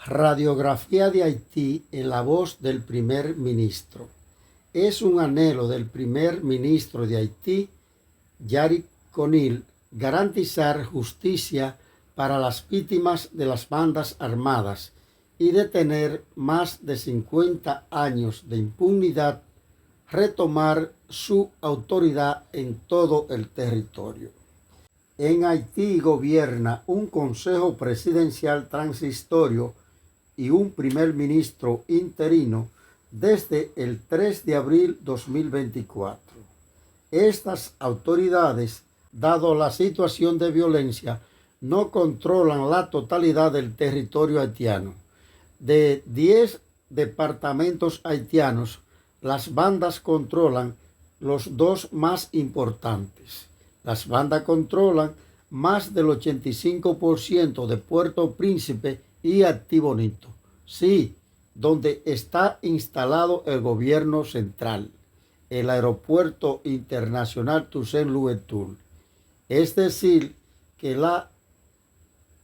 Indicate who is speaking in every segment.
Speaker 1: Radiografía de Haití en la voz del primer ministro. Es un anhelo del primer ministro de Haití, Yarick O'Neil, garantizar justicia para las víctimas de las bandas armadas y detener más de 50 años de impunidad, retomar su autoridad en todo el territorio. En Haití gobierna un consejo presidencial transitorio y un primer ministro interino desde el 3 de abril 2024. Estas autoridades, dado la situación de violencia, no controlan la totalidad del territorio haitiano. De 10 departamentos haitianos, las bandas controlan los dos más importantes. Las bandas controlan más del 85% de Puerto Príncipe y Actibonito, sí, donde está instalado el gobierno central, el aeropuerto internacional Toussaint Louverture. Es decir, que la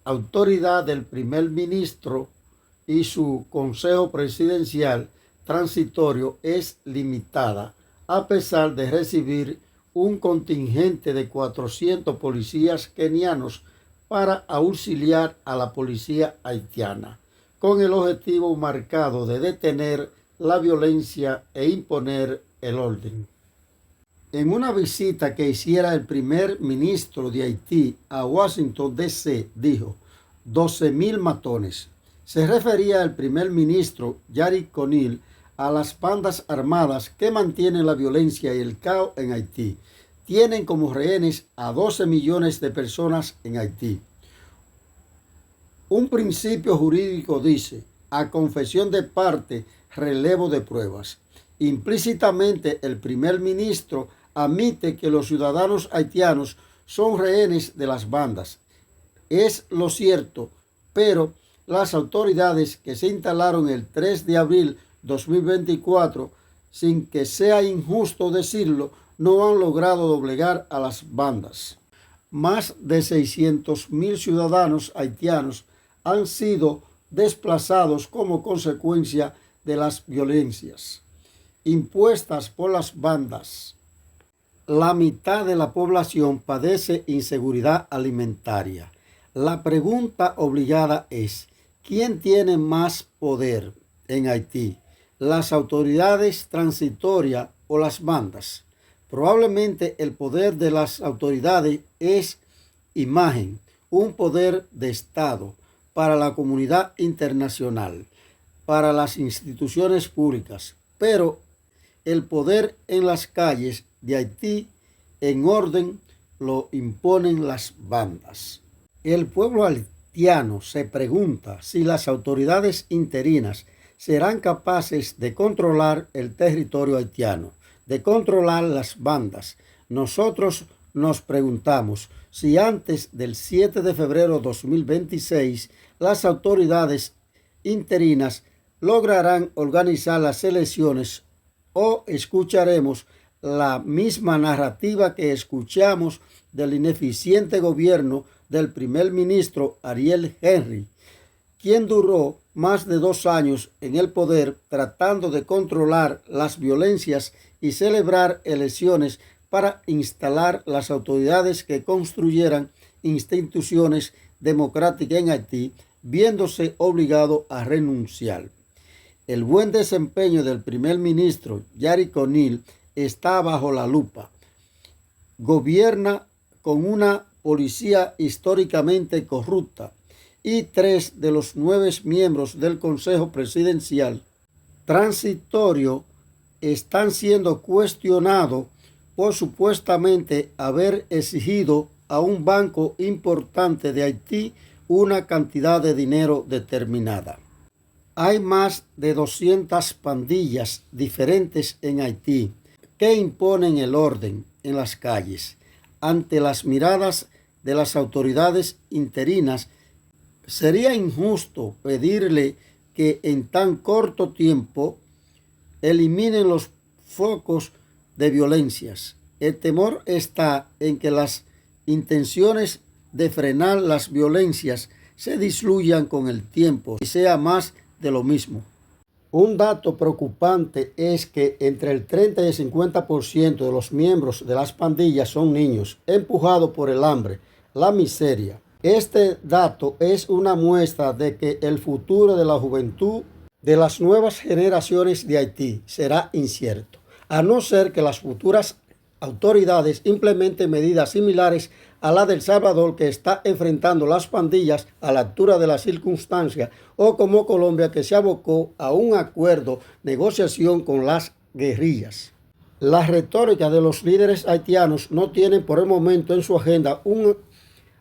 Speaker 1: autoridad del primer ministro y su consejo presidencial transitorio es limitada, a pesar de recibir un contingente de 400 policías kenianos para auxiliar a la policía haitiana, con el objetivo marcado de detener la violencia e imponer el orden. En una visita que hiciera el primer ministro de Haití a Washington, D.C., dijo 12,000 matones. Se refería el primer ministro Yarick O'Neil a las bandas armadas que mantienen la violencia y el caos en Haití. Tienen como rehenes a 12 millones de personas en Haití. Un principio jurídico dice, a confesión de parte, relevo de pruebas. Implícitamente, el primer ministro admite que los ciudadanos haitianos son rehenes de las bandas. Es lo cierto, pero las autoridades que se instalaron el 3 de abril 2024, sin que sea injusto decirlo, no han logrado doblegar a las bandas. Más de 600,000 ciudadanos haitianos han sido desplazados como consecuencia de las violencias impuestas por las bandas. La mitad de la población padece inseguridad alimentaria. La pregunta obligada es, ¿quién tiene más poder en Haití? ¿Las autoridades transitorias o las bandas? Probablemente el poder de las autoridades es imagen, un poder de Estado para la comunidad internacional, para las instituciones públicas, pero el poder en las calles de Haití en orden lo imponen las bandas. El pueblo haitiano se pregunta si las autoridades interinas serán capaces de controlar el territorio haitiano, de controlar las bandas. Nosotros nos preguntamos si antes del 7 de febrero de 2026 las autoridades interinas lograrán organizar las elecciones o escucharemos la misma narrativa que escuchamos del ineficiente gobierno del primer ministro Ariel Henry, quien duró más de 2 años en el poder tratando de controlar las violencias y celebrar elecciones para instalar las autoridades que construyeran instituciones democráticas en Haití, viéndose obligado a renunciar. El buen desempeño del primer ministro Yarick O'Neil está bajo la lupa. Gobierna con una policía históricamente corrupta y 3 de los 9 miembros del Consejo Presidencial transitorio están siendo cuestionados por supuestamente haber exigido a un banco importante de Haití una cantidad de dinero determinada. Hay más de 200 pandillas diferentes en Haití que imponen el orden en las calles. Ante las miradas de las autoridades interinas, sería injusto pedirle que en tan corto tiempo eliminen los focos de violencias. El temor está en que las intenciones de frenar las violencias se diluyan con el tiempo y sea más de lo mismo. Un dato preocupante es que entre el 30 y el 50% de los miembros de las pandillas son niños, empujados por el hambre, la miseria. Este dato es una muestra de que el futuro de la juventud de las nuevas generaciones de Haití será incierto, a no ser que las futuras autoridades implementen medidas similares a la de El Salvador, que está enfrentando las pandillas a la altura de las circunstancias, o como Colombia, que se abocó a un acuerdo de negociación con las guerrillas. La retórica de los líderes haitianos no tiene por el momento en su agenda un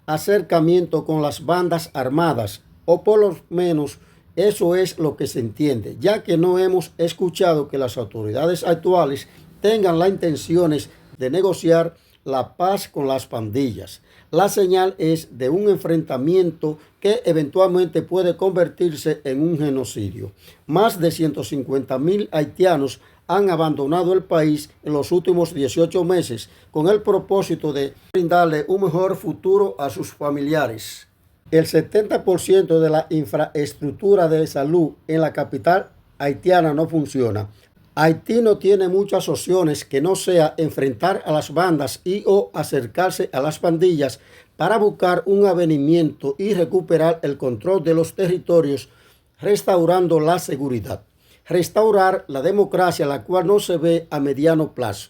Speaker 1: acercamiento con las bandas armadas, o por lo menos eso es lo que se entiende, ya que no hemos escuchado que las autoridades actuales tengan las intenciones de negociar la paz con las pandillas. La señal es de un enfrentamiento que eventualmente puede convertirse en un genocidio. Más de 150,000 haitianos han abandonado el país en los últimos 18 meses con el propósito de brindarle un mejor futuro a sus familiares. El 70% de la infraestructura de salud en la capital haitiana no funciona. Haití no tiene muchas opciones que no sea enfrentar a las bandas y o acercarse a las pandillas para buscar un avenimiento y recuperar el control de los territorios, restaurando la seguridad. Restaurar la democracia, la cual no se ve a mediano plazo.